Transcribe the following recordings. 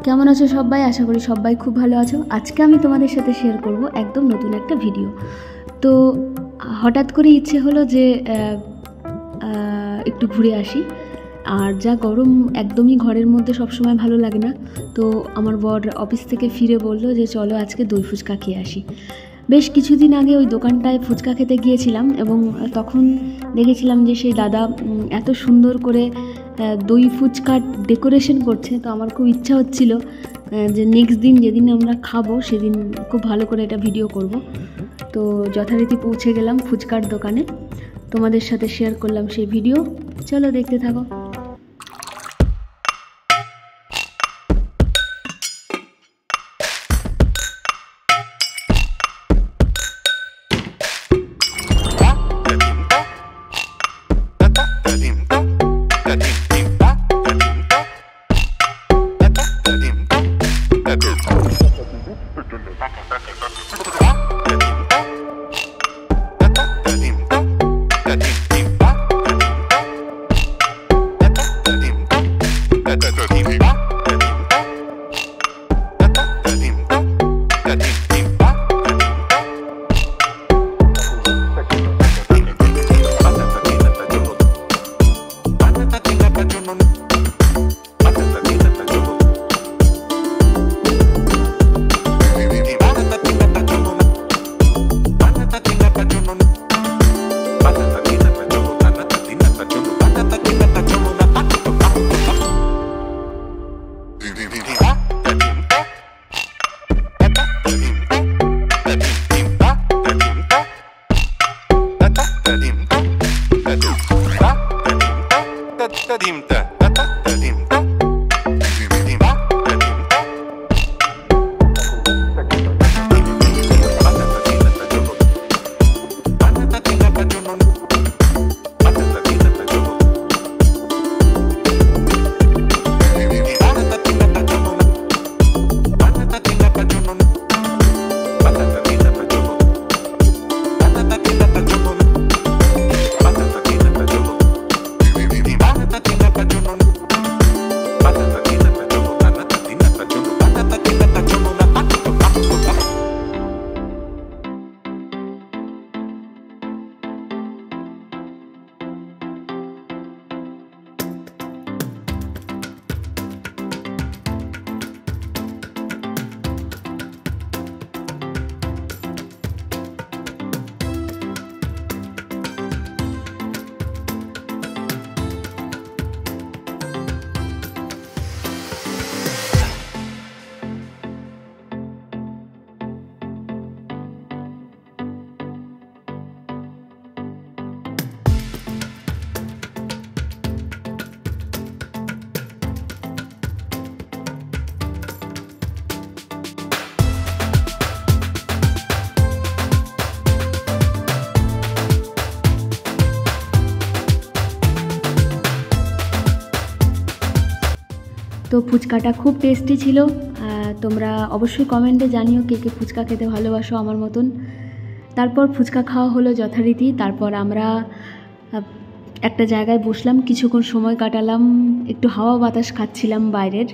কেমন আছো সবাই? আশা করি সবাই খুব ভালো আছো। আজকে আমি তোমাদের সাথে শেয়ার করব একদম নতুন একটা ভিডিও। তো হঠাৎ করে ইচ্ছে হলো যে একটু ঘুরে আসি। আর যা গরম, একদমই ঘরের মধ্যে সবসময় ভালো লাগে না। তো আমার বর অফিস থেকে ফিরে বললো যে চলো আজকে দই ফুচকা খেয়ে আসি। বেশ কিছুদিন আগে ওই দোকানটায় ফুচকা খেতে গিয়েছিলাম এবং তখন দেখেছিলাম যে সেই দাদা এত সুন্দর করে দই ফুচকার ডেকোরেশন করছে। তো আমার খুব ইচ্ছা হচ্ছিল যে নেক্সট দিন যেদিন আমরা খাবো সেদিন খুব ভালো করে এটা ভিডিও করব। তো যথারীতি পৌঁছে গেলাম ফুচকার দোকানে, তোমাদের সাথে শেয়ার করলাম সেই ভিডিও। চলো দেখতে থাকো। তো ফুচকাটা খুব টেস্টি ছিল। তোমরা অবশ্যই কমেন্টে জানিও কে কে ফুচকা খেতে ভালোবাসো আমার মতন। তারপর ফুচকা খাওয়া হলো যথারীতি। তারপর আমরা একটা জায়গায় বসলাম, কিছুক্ষণ সময় কাটালাম, একটু হাওয়া বাতাস খাচ্ছিলাম বাইরের।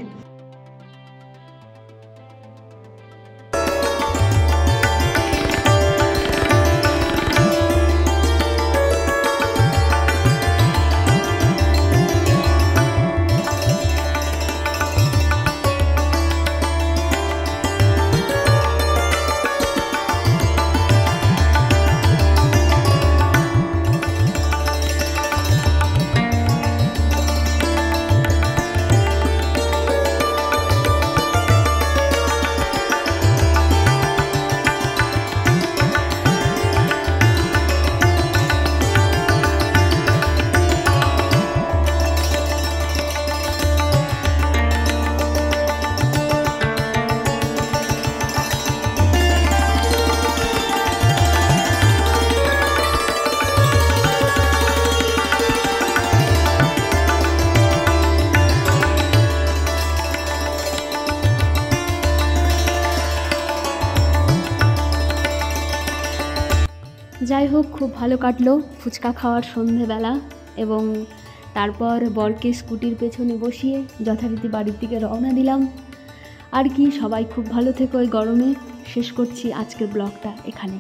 যাই হোক, খুব ভালো কাটলো ফুচকা খাওয়ার সন্ধেবেলা। এবং তারপর বরকে স্কুটির পেছনে বসিয়ে যথারীতি বাড়ির দিকে রওনা দিলাম। আর কি, সবাই খুব ভালো থেকো। ওই গরমে শেষ করছি আজকের ব্লগটা এখানে।